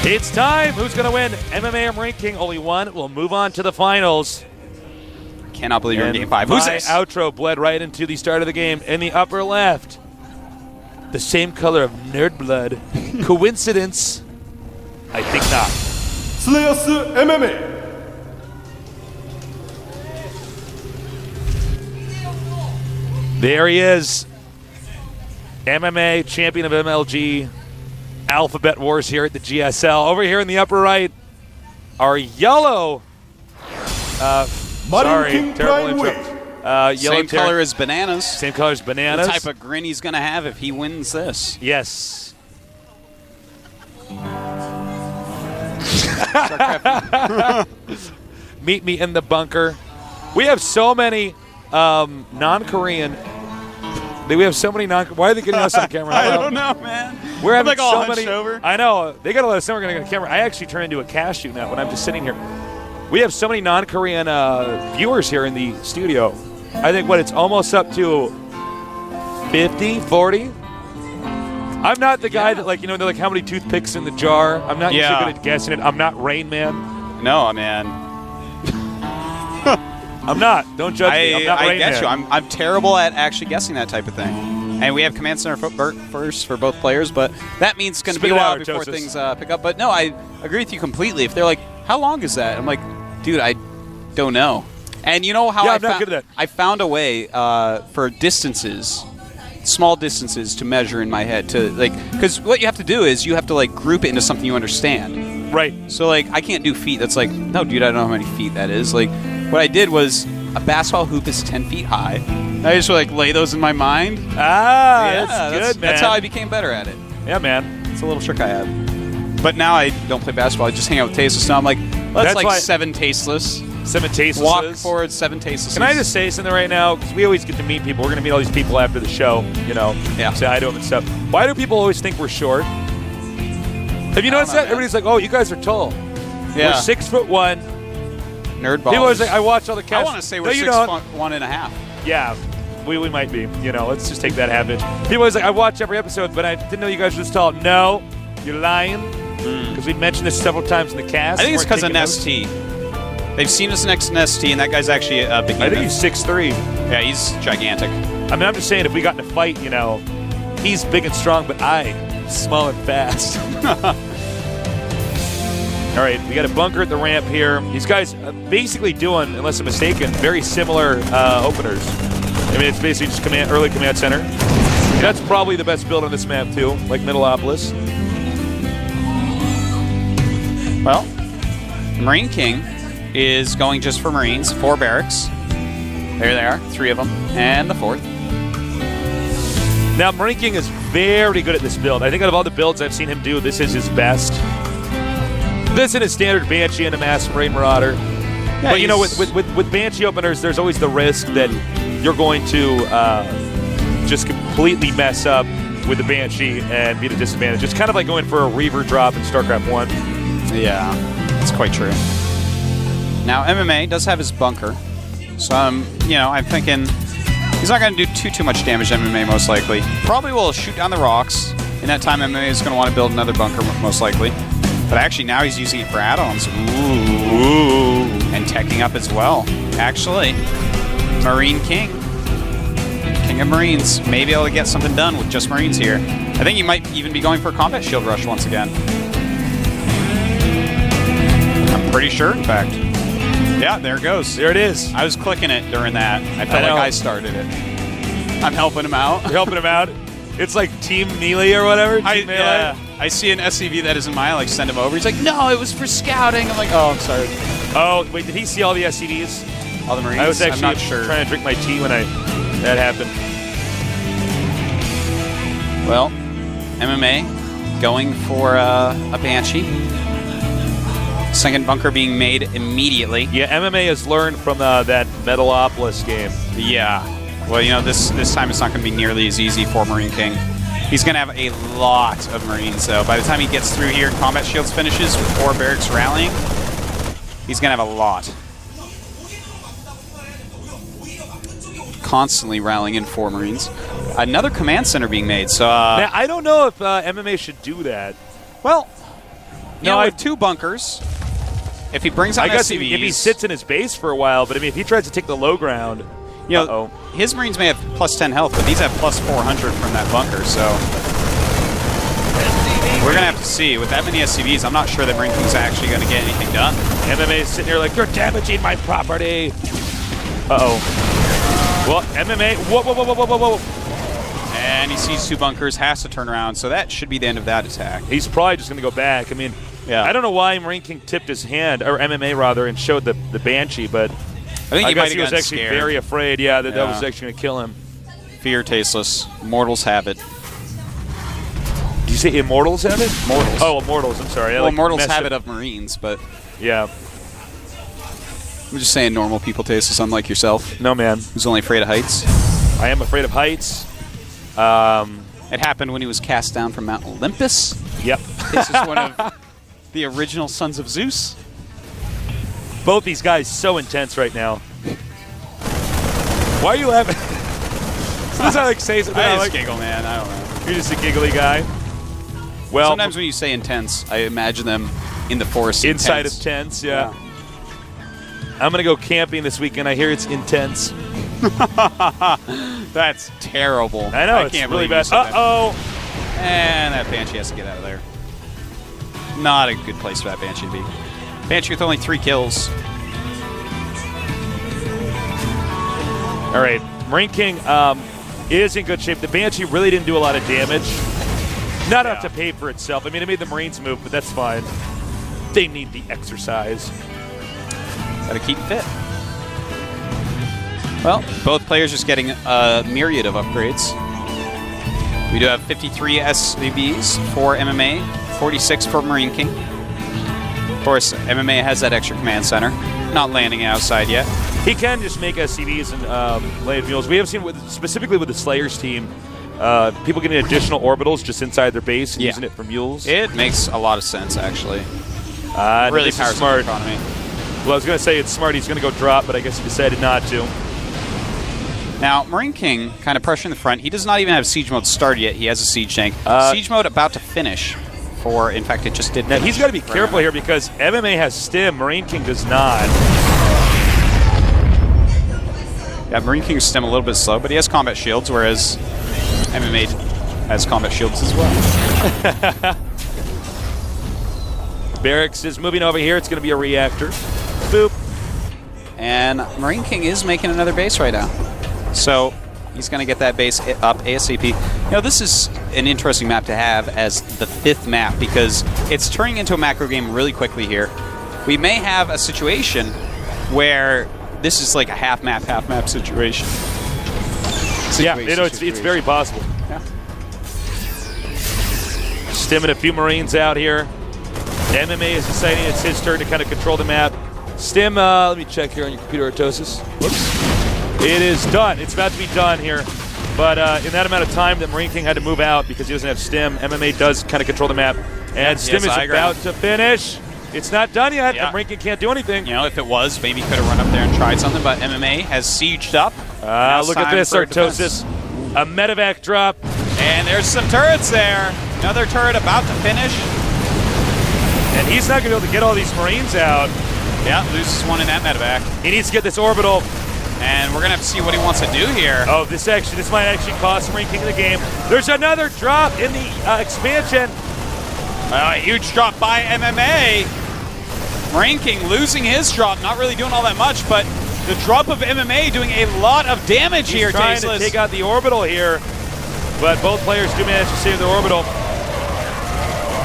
It's time. Who's going to win MMA or MarineKing? Only one. We'll move on to the finals. Cannot believe you're in Game 5. Who's this? Outro bled right into the start of the game. In the upper left, the same color of nerd blood. Coincidence? I think not. Slayers MMA. There he is. MMA champion of MLG. Alphabet Wars here at the GSL. Over here in the upper right, our yellow. MarineKing terrible intro. Yellow Same color as bananas. Same color as bananas. The type of grin he's going to have if he wins this. Yes. Meet me in the bunker. We have so many non-Korean. We have so many non. Why are they getting us on camera? I don't know, man. We're having like all so many. Over. I know. They got to let us know we're going to get a camera. I actually turn into a cashew now when I'm just sitting here. We have so many non-Korean viewers here in the studio. I think it's almost up to 50, 40. I'm not the guy that they're like how many toothpicks in the jar. I'm not usually good at guessing it. I'm not Rain Man. No, man. I'm not. Don't judge me. I'm not Rain Man. I get you. I'm terrible at actually guessing that type of thing. And we have Command Center first for both players, but that means it's going to be a while before things pick up. But no, I agree with you completely. If they're like, how long is that? I'm like, dude, I don't know. And you know how I'm not good at that. I found a way for distances, small distances to measure in my head because what you have to do is you have to group it into something you understand. Right. So I can't do feet. That's no, dude, I don't know how many feet that is. What I did was a basketball hoop is 10 feet high. I just lay those in my mind. That's good, man. That's how I became better at it. Yeah, man. It's a little trick I have. But now I don't play basketball. I just hang out with Tasteless. Now I'm that's 7 Tasteless. 7 Tasteless. Walk forward, 7 Tasteless. Can I just say something right now? Because we always get to meet people. We're going to meet all these people after the show, Yeah. Say hi to them and stuff. Why do people always think we're short? Have you noticed that? Everybody's like, oh, you guys are tall. Yeah. We're 6'1". Nerd balls. People always like, I watch all the cats. I want to say we're 6'1.5". Yeah, we might be. Let's just take that habit. People always like, I watch every episode, but I didn't know you guys were this tall. No, you're lying. Because we've mentioned this several times in the cast. I think it's because of Nesty. They've seen us next to Nesty, and that guy's actually a big I think he's 6'3". Yeah, he's gigantic. I mean, I'm just saying, if we got in a fight, he's big and strong, but I'm small and fast. All right, we got a bunker at the ramp here. These guys basically doing, unless I'm mistaken, very similar openers. I mean, it's basically just early command center. That's probably the best build on this map, too, like Metalopolis. Well, MarineKing is going just for Marines, 4 barracks. There they are, 3 of them, and the 4th. Now, MarineKing is very good at this build. I think out of all the builds I've seen him do, this is his best. This and a standard Banshee and a Mass Marine Marauder. Yeah, but with Banshee openers, there's always the risk that you're going to just completely mess up with the Banshee and be at a disadvantage. It's kind of like going for a Reaver drop in StarCraft 1. Yeah, that's quite true. Now, MMA does have his bunker. So, I'm thinking he's not going to do too much damage to MMA, most likely. Probably will shoot down the rocks. In that time, MMA is going to want to build another bunker, most likely. But actually, now he's using it for add-ons. Ooh. And teching up as well. Actually, MarineKing, King of Marines, may be able to get something done with just Marines here. I think he might even be going for a combat shield rush once again. I'm pretty sure, in fact. Yeah, there it goes. There it is. I was clicking it during that. I felt like I started it. I'm helping him out. You're helping him out? It's like Team Melee or whatever? I see an SCV that isn't mine, send him over. He's like, no, it was for scouting. I'm like, oh, I'm sorry. Oh, wait, did he see all the SCVs? All the Marines? I was actually I'm not sure. Trying to drink my tea when that happened. Well, MMA going for a Banshee. Second bunker being made immediately. Yeah, MMA has learned from that Metalopolis game. Yeah. Well, this time it's not going to be nearly as easy for MarineKing. He's going to have a lot of Marines, though. By the time he gets through here and Combat Shields finishes with 4 barracks rallying, he's going to have a lot. Constantly rallying in 4 Marines. Another command center being made. So now, I don't know if MMA should do that. Well, No, I have 2 bunkers. If he brings out I guess SCVs, if he sits in his base for a while, but I mean, if he tries to take the low ground, you know, his Marines may have plus 10 health, but these have plus 400 from that bunker, so we're going to have to see. With that many SCVs, I'm not sure that MarineKing's actually going to get anything done. MMA is sitting here like, you're damaging my property. Well, MMA, whoa. And he sees 2 bunkers, has to turn around, so that should be the end of that attack. He's probably just going to go back. I mean, yeah. I don't know why MarineKing tipped his hand, or MMA rather, and showed the Banshee, but I think he was actually scared. very afraid, that was actually going to kill him. Fear tasteless. Mortals have it. Did you say Immortals have it? Mortals. Oh, Immortals, I'm sorry. Well, Mortals have it of Marines, but yeah. I'm just saying normal people tasteless, unlike yourself. No, man. Who's only afraid of heights. I am afraid of heights. It happened when he was cast down from Mount Olympus. Yep. This is one of the original Sons of Zeus. Both these guys so intense right now. Why are you laughing? Sometimes I like say something. I just giggle, man. I don't know. You're just a giggly guy. Well, sometimes when you say intense, I imagine them in the forest. Inside of tents, yeah. I'm gonna go camping this weekend. I hear it's intense. That's terrible. I know, can't it's really believe bad. Uh-oh. And that Banshee has to get out of there. Not a good place for that Banshee to be. Banshee with only 3 kills. All right, MarineKing is in good shape. The Banshee really didn't do a lot of damage. Not enough to pay for itself. I mean, it made the Marines move, but that's fine. They need the exercise. Gotta keep fit. Well, both players just getting a myriad of upgrades. We do have 53 SCVs for MMA, 46 for MarineKing. Of course, MMA has that extra command center. Not landing outside yet. He can just make SCVs and land mules. We have seen, specifically with the Slayers team, people getting additional orbitals just inside their base and using it for mules. It makes a lot of sense, actually. Really powers smart. the economy. Well, I was going to say it's smart. He's going to go drop, but I guess he decided not to. Now, MarineKing kind of pressuring the front. He does not even have siege mode started yet. He has a siege tank. Siege mode about to finish. In fact, it just did. Now, he's got to be careful here because MMA has stim. MarineKing does not. Yeah, MarineKing's stim a little bit slow, but he has combat shields, whereas MMA has combat shields as well. Barracks is moving over here. It's going to be a reactor. Boop. And MarineKing is making another base right now. So he's going to get that base up ASAP. You know, this is an interesting map to have as the 5th map because it's turning into a macro game really quickly here. We may have a situation where this is like a half map situation. Yeah, you know, it's very possible. Yeah. Stimming a few Marines out here. MMA is deciding it's his turn to kind of control the map. Stim, let me check here on your computer, Artosis. Whoops. It is done. It's about to be done here. But in that amount of time that MarineKing had to move out because he doesn't have Stim, MMA does kind of control the map. And Stim is about to finish. It's not done yet, and MarineKing can't do anything. You know, if it was, maybe could have run up there and tried something, but MMA has sieged up. Look at this, Artosis. A medevac drop. And there's some turrets there. Another turret about to finish. And he's not going to be able to get all these Marines out. Yeah, loses one in that medevac. He needs to get this orbital. And we're going to have to see what he wants to do here. Oh, this might actually cost MarineKing the game. There's another drop in the expansion. A huge drop by MMA. MarineKing losing his drop, not really doing all that much, but the drop of MMA doing a lot of damage here. He's trying to take out the orbital here, but both players do manage to save the orbital.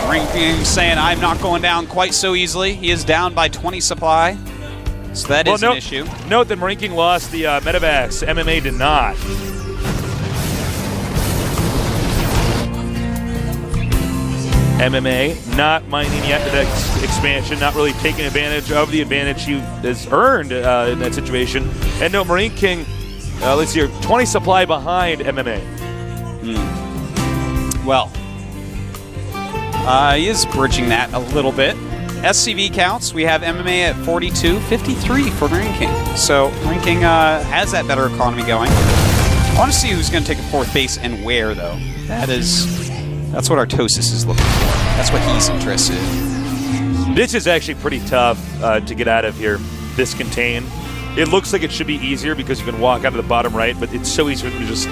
MarineKing saying, I'm not going down quite so easily. He is down by 20 supply, so that is an issue. Note that MarineKing lost the medevacs. MMA did not. MMA not mining yet the next expansion, not really taking advantage of the advantage he has earned in that situation. And no, MarineKing, let's see here, 20 supply behind MMA. Well, he is bridging that a little bit. SCV counts, we have MMA at 42, 53 for MarineKing. So MarineKing has that better economy going. I want to see who's going to take a 4th base and where, though. That's what Artosis is looking for. That's what he's interested in. This is actually pretty tough to get out of here, this contain. It looks like it should be easier because you can walk out of the bottom right, but it's so easy for them to just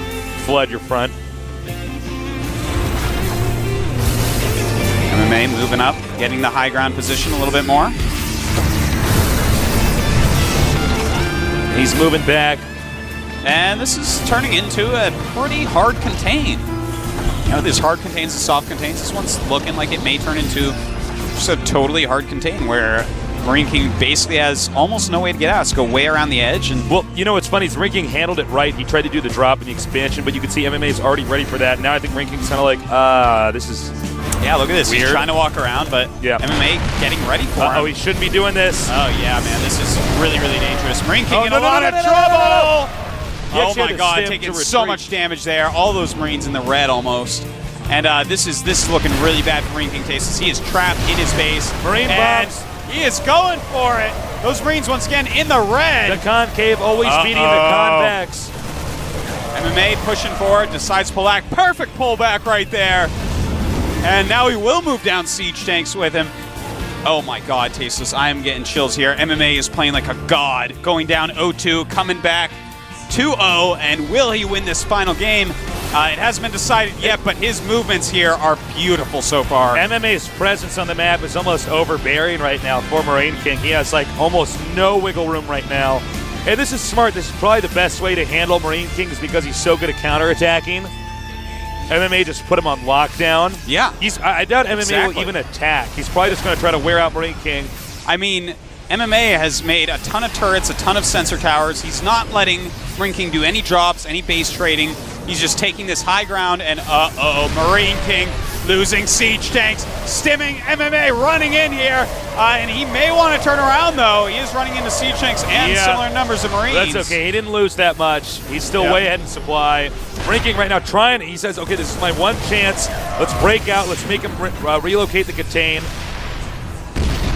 flood your front. MMA moving up, getting the high ground position a little bit more. He's moving back. And this is turning into a pretty hard contain. You know, there's hard contains and soft contains. This one's looking like it may turn into just a totally hard contain where MarineKing basically has almost no way to get out. It's go way around the edge. And well, you know what's funny is MarineKing handled it right. He tried to do the drop and the expansion, but you can see MMA is already ready for that. Now I think MarineKing's kind of like, this is yeah, look at this. weird. He's trying to walk around, but yeah. MMA getting ready for him. Oh, he shouldn't be doing this. Oh, yeah, man. This is really, really dangerous. MarineKing in no, a lot of no, trouble. Oh, actually my had to God. stem Taking to so retreat. much damage there. All those Marines in the red almost. And this is looking really bad for MarineKing Tasteless. He is trapped in his base. Marine and bombs. He is going for it. Those Marines, once again, in the red. The concave always beating the convex. MMA pushing forward, decides to pull back. Perfect pullback right there. And now he will move down siege tanks with him. Oh my God, Tasteless, I am getting chills here. MMA is playing like a god, going down 0-2, coming back 2-0, and will he win this final game? It hasn't been decided yet, but his movements here are beautiful so far. MMA's presence on the map is almost overbearing right now for MarineKing. He has like almost no wiggle room right now. And this is smart. This is probably the best way to handle MarineKing is because he's so good at counterattacking. MMA just put him on lockdown. Yeah. I doubt MMA Exactly. will even attack. He's probably just going to try to wear out MarineKing. I mean, MMA has made a ton of turrets, a ton of sensor towers. He's not letting MarineKing do any drops, any base trading. He's just taking this high ground, and MarineKing losing siege tanks, stimming MMA running in here, and he may want to turn around though. He is running into siege tanks and similar numbers of Marines. That's okay. He didn't lose that much. He's still way ahead in supply. MarineKing right now trying. He says, okay, this is my one chance. Let's break out. Let's make him relocate the contain.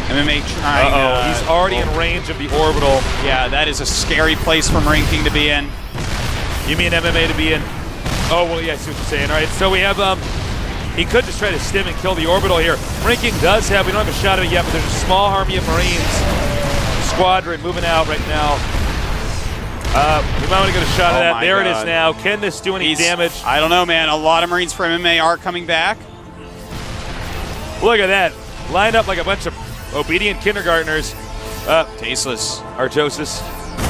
MMA trying. He's already in range of the orbital. Yeah, that is a scary place for MarineKing to be in. You mean MMA to be in? Oh, well, yeah, I see what you're saying. All right, so we have, he could just try to stim and kill the orbital here. MarineKing does have, we don't have a shot of it yet, but there's a small army of Marines. Squadron moving out right now. We might want to get a shot of that. There it is now. Can this do any damage? I don't know, man. A lot of Marines for MMA are coming back. Look at that. Lined up like a bunch of obedient kindergartners. Tasteless. Artosis.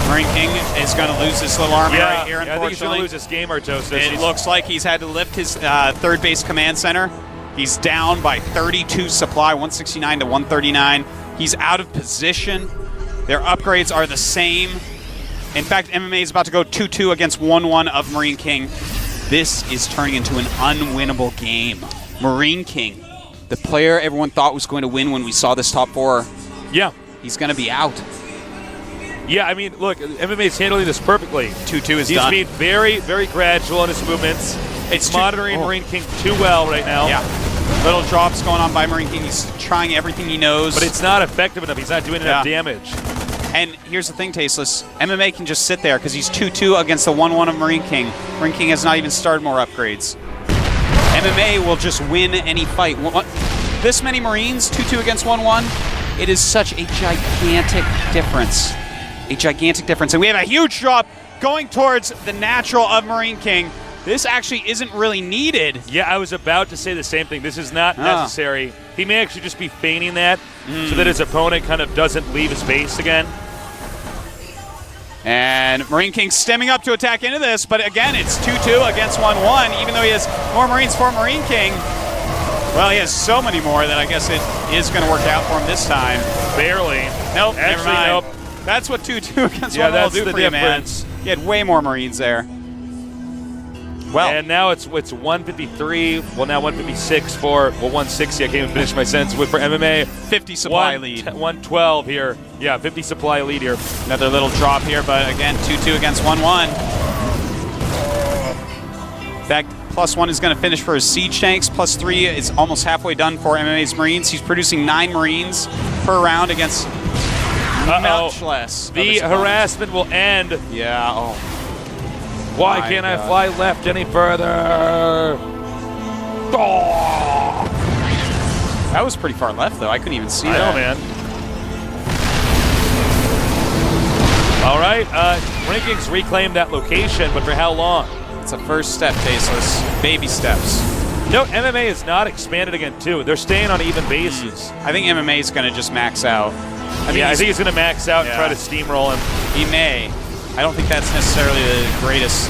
MarineKing is going to lose this little army right here, I think he's going unfortunately. to lose this game, Artosis. It looks like he's had to lift his third base command center. He's down by 32 supply, 169 to 139. He's out of position. Their upgrades are the same. In fact, MMA is about to go 2-2 against 1-1 of MarineKing. This is turning into an unwinnable game. MarineKing, the player everyone thought was going to win when we saw this top four. Yeah. He's going to be out. Yeah, I mean, look, MMA's handling this perfectly. 2-2 is He's done. being very, very gradual in his movements. It's monitoring MarineKing too well right now. Yeah. Little drops going on by MarineKing. He's trying everything he knows. But it's not effective enough. He's not doing enough damage. And here's the thing, Tasteless. MMA can just sit there because he's 2-2 against the 1-1 of MarineKing. MarineKing has not even started more upgrades. MMA will just win any fight. This many Marines, 2-2 against 1-1, it is such a gigantic difference. A gigantic difference. And we have a huge drop going towards the natural of MarineKing. This actually isn't really needed. Yeah, I was about to say the same thing. This is not necessary. He may actually just be feigning that so that his opponent kind of doesn't leave his base again. And MarineKing stemming up to attack into this, but again, it's 2-2 against 1-1, even though he has more Marines for MarineKing. Well, he has so many more that I guess it is going to work out for him this time. Barely. Nope, Actually, never mind. nope. That's what 2-2 against 1-1 will do for you, man. You had way more Marines there. Well, and now it's 153. Well, now 156 for 160. I can't even finish my sentence for MMA. 50 supply lead. 112 here. Yeah, 50 supply lead here. Another little drop here, but again, 2-2 against 1-1. In fact, +1 is going to finish for his siege tanks. +3 is almost halfway done for MMA's Marines. He's producing 9 Marines per round against much less. The harassment will end. Yeah. Oh. Why can't I fly left any further? Oh. That was pretty far left, though. I couldn't even see I that. know, man. All right, MarineKing's reclaimed that location, but for how long? It's a first step, Tasteless. Baby steps. No, MMA is not expanded again, too. They're staying on even bases. I think MMA is going to just max out. I think he's going to max out and try to steamroll him. He may. I don't think that's necessarily the greatest.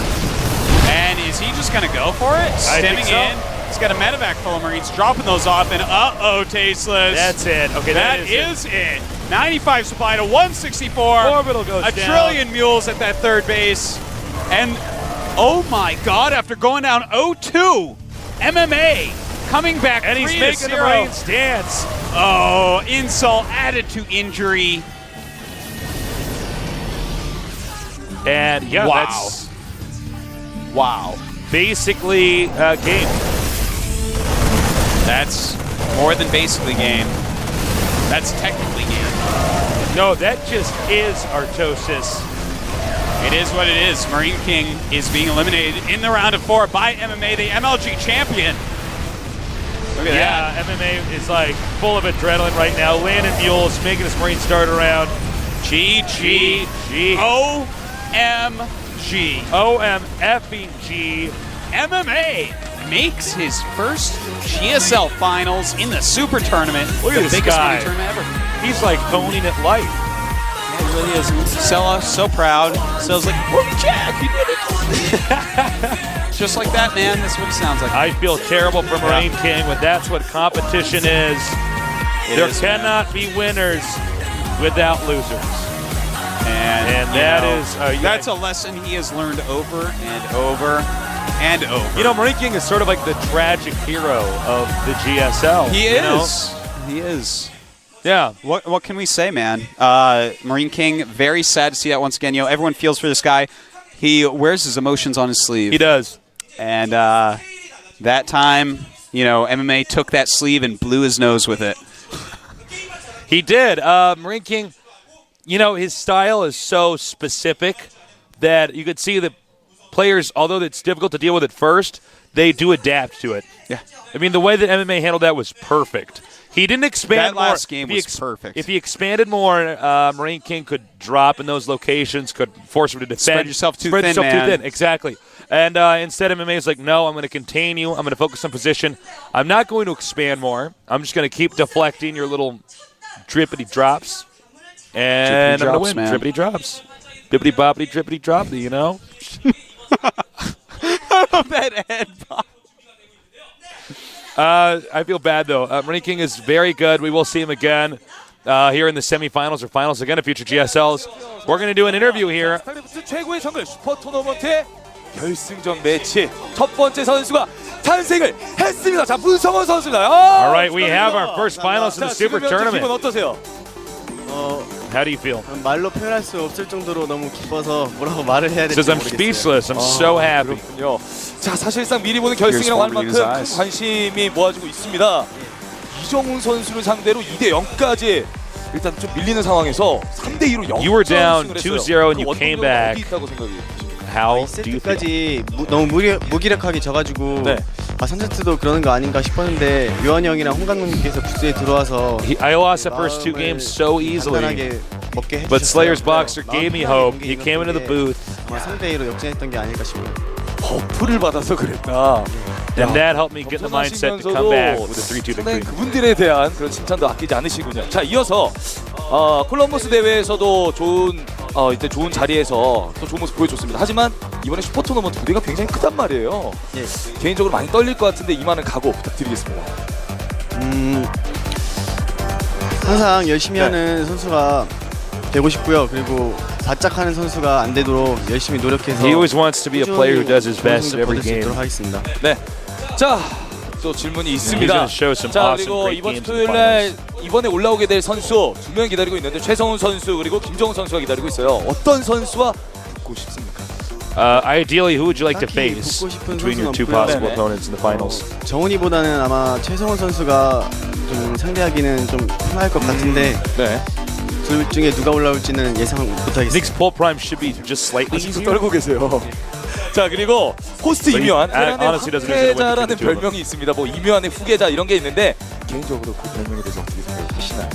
And is he just going to go for it? Stemming in. He's got a medevac full of Marines, dropping those off, and uh-oh, Tasteless. That's it. Okay, that is it. 95 supply to 164. Orbital goes a down. trillion mules at that third base. And, oh my God, after going down 0-2, MMA coming back 3-0. And he's making the Marines dance. Oh, insult added to injury. And, yeah, Wow. that's Wow. basically game. That's more than basically game. That's technically game. No, that just is Artosis. It is what it is. MarineKing is being eliminated in the round of 4 by MMA, the MLG champion. Look at that. MMA is like full of adrenaline right now. Landing mules, making his Marine start around. GG. OMG. OMFG. MMA makes his first GSL finals in the Super Tournament. Look at the this biggest guy. Super Tournament ever. He's like owning it life. Yeah, he really is. Sella, so proud. Sella's like, "Whoa, Jack, you did it." Just like that, man. That's what he sounds like. I feel terrible for MarineKing, but that's what competition is. There cannot be winners without losers. And that is that's a lesson he has learned over and over and over. You know, MarineKing is sort of like the tragic hero of the GSL. He you know? is. He is. Yeah. What can we say, man? MarineKing, very sad to see that once again. You know, everyone feels for this guy. He wears his emotions on his sleeve. He does. And that time, you know, MMA took that sleeve and blew his nose with it. He did. MarineKing, you know, his style is so specific that you could see that players, although it's difficult to deal with at first, they do adapt to it. Yeah. I mean, the way that MMA handled that was perfect. He didn't expand more. That last game was perfect. If he expanded more, MarineKing could drop in those locations, could force him to defend. Spread yourself too thin, too man. thin, exactly. And instead, MMA is like, no, I'm going to contain you. I'm going to focus on position. I'm not going to expand more. I'm just going to keep deflecting your little drippity drops. And I'm going to win. Man. Drippity drops. Bippity boppity, drippity droppity, you know? I love that head pop. I feel bad, though. MarineKing is very good. We will see him again here in the semifinals or finals again in future GSLs. We're going to do an interview here. 최고의 정글 슈퍼 토너먼트 결승전 매치 첫 번째 선수가 탄생을 했습니다. 자, 문성원 선수입니다. All right, we have our first finals in the Super 기분 Tournament. 어떠세요? How do you feel? 말로 표현할 수 없을 정도로 너무 기뻐서 뭐라고 말을 해야 될지 Says I'm 모르겠어요. speechless. I'm so happy. 그렇군요. 자, 사실상 미리 보는 결승이라고 할 만큼 큰 관심이 모아지고 있습니다. 이정훈 선수를 상대로 2대0까지 일단 좀 밀리는 상황에서 3대2로 You were down 역전승을 했어요. 2-0 and you 그 came 원동력은 back. 어디 있다고 생각이 How do you feel? 세트까지 너무 무기력하게 져가지고 네. 3세트도 그러는 거 아닌가 싶었는데 요한이 형이랑 홍강님께서 부스에 들어와서 I lost the first two games so easily. 간단하게 먹게 해주셨어요. But Slayer's Boxer gave me hope. 경기 He came into the booth. 아마 3대2로 역전했던 게 아닐까 싶어요. 버프를 받아서 그랬다. And that helped me get in the mindset to come back with a 3-2 상당히 victory. 그분들에 대한 그런 칭찬도 아끼지 않으시군요. 자, 이어서 콜럼버스 대회에서도 좋은 자리에서 또 좋은 모습 보여줬습니다. 하지만 이번에 슈퍼 토너먼트 무대가 굉장히 크단 말이에요. 예. 개인적으로 많이 떨릴 것 같은데 이만한 각오 부탁드리겠습니다. 항상 열심히 하는 선수가 되고 싶고요. 그리고 바짝 하는 선수가 안 되도록 열심히 노력해서 He always wants to be a player who does his best every 수 game. 있도록 하겠습니다. 네. 자, 또 질문이 He's 있습니다. gonna show some 자, awesome 그리고 great 이번 games in 토요일 the 날 이번에 올라오게 될 선수 2명 기다리고 있는데 최성훈 선수 그리고 김정훈 선수가 기다리고 있어요. 어떤 선수와 붙고 싶습니까? Ideally, who would you like to 딱히 face 붙고 싶은 between your two 선수는 없고요. possible 네네. opponents in the finals? 정훈이보다는 아마 최성원 선수가 좀 상대하기는 좀 편할 것 같은데 네. 둘 중에 누가 올라올지는 예상 I think 못하겠습니다. Pull Prime should be just slightly 아직도 easier. 떨고 계세요. 자, 그리고 호스트 But he 이묘한 honestly doesn't know 후계자라는 what to do. 별명이 있습니다. 뭐 이묘한의 후계자 이런 게 있는데 개인적으로 그 별명에 대해서 어떻게 생각하시나요?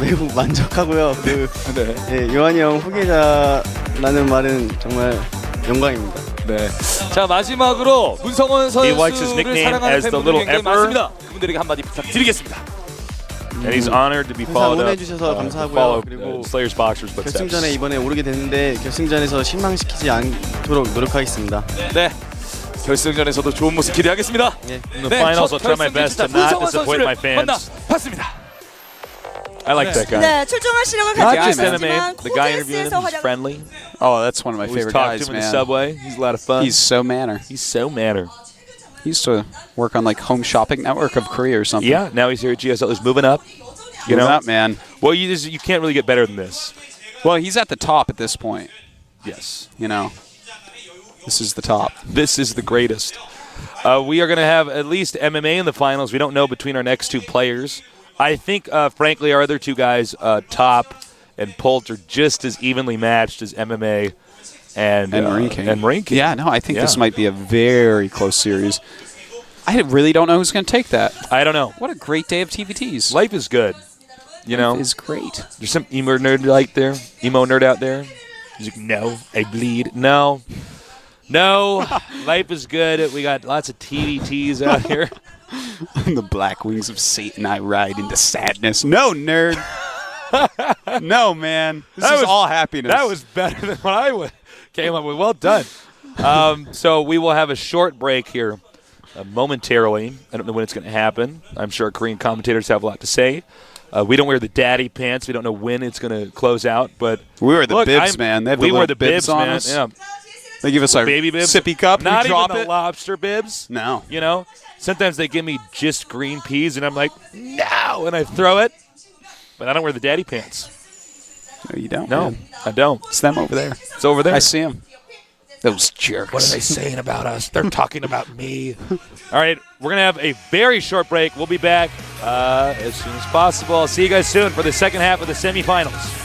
매우 만족하고요. 네. 예, 요한이 형 후계자라는 말은 정말 영광입니다. 네. 자 마지막으로 문성원 He likes his 선수를 nickname 사랑하는 as the 팬분들이 little 굉장히 emperor. 많습니다. 그분들에게 한마디 부탁드리겠습니다. And he's honored to be 항상 followed up. 응원해주셔서 감사하고요. Follow 그리고 Slayer's Boxers footsteps. 결승전에 이번에 오르게 됐는데 결승전에서 실망시키지 않도록 노력하겠습니다. 네. 결승전에서도 좋은 모습 기대하겠습니다. 예. In the finals, I'll try my best to not disappoint my fans. 만나봤습니다. I like that guy. 네, 출중한 시력을 Not 가지고 just guy, man. MMA. 있지만 The guy interviewing him, 코드에서 he's 활약. friendly. Oh, that's one of my Always favorite talk guys, to him in the man. subway. He's a lot of fun. He's so manner. He's so manner. He used to work on like Home Shopping Network of Korea or something. Yeah, now he's here at GSL. He's moving up. You Moving know, up, man. well, you can't really get better than this. Well, he's at the top at this point. Yes. You know, this is the top. This is the greatest. We are going to have at least MMA in the finals. We don't know between our next two players. I think, frankly, our other two guys, Top and Pult, are just as evenly matched as MMA and MarineKing. And MarineKing. Yeah, no, I think this Yeah. might be a very close series. I really don't know who's going to take that. I don't know. What a great day of TVTs. Life is good. You know, is great. there's some emo nerd out there. Emo nerd out there. He's like, no, I bleed. No. Life is good. We got lots of TVTs out here. On the black wings of Satan, I ride into sadness. No, nerd. No, man. This is all happiness. That was better than what I came up with. Well done. So we will have a short break here momentarily. I don't know when it's going to happen. I'm sure Korean commentators have a lot to say. We don't wear the daddy pants. We don't know when it's going to close out. But We wear the look, bibs, man. They have the we wear little the bibs, on man. us. Yeah. They give us our Baby bibs. sippy cup. Not we drop even the it. lobster bibs. No. You know, sometimes they give me just green peas, and I'm like, no, and I throw it. But I don't wear the daddy pants. No, you don't. No, man. I don't. It's them over there. It's over there. I see them. Those jerks. What are they saying about us? They're talking about me. All right, we're going to have a very short break. We'll be back as soon as possible. I'll see you guys soon for the second half of the semifinals.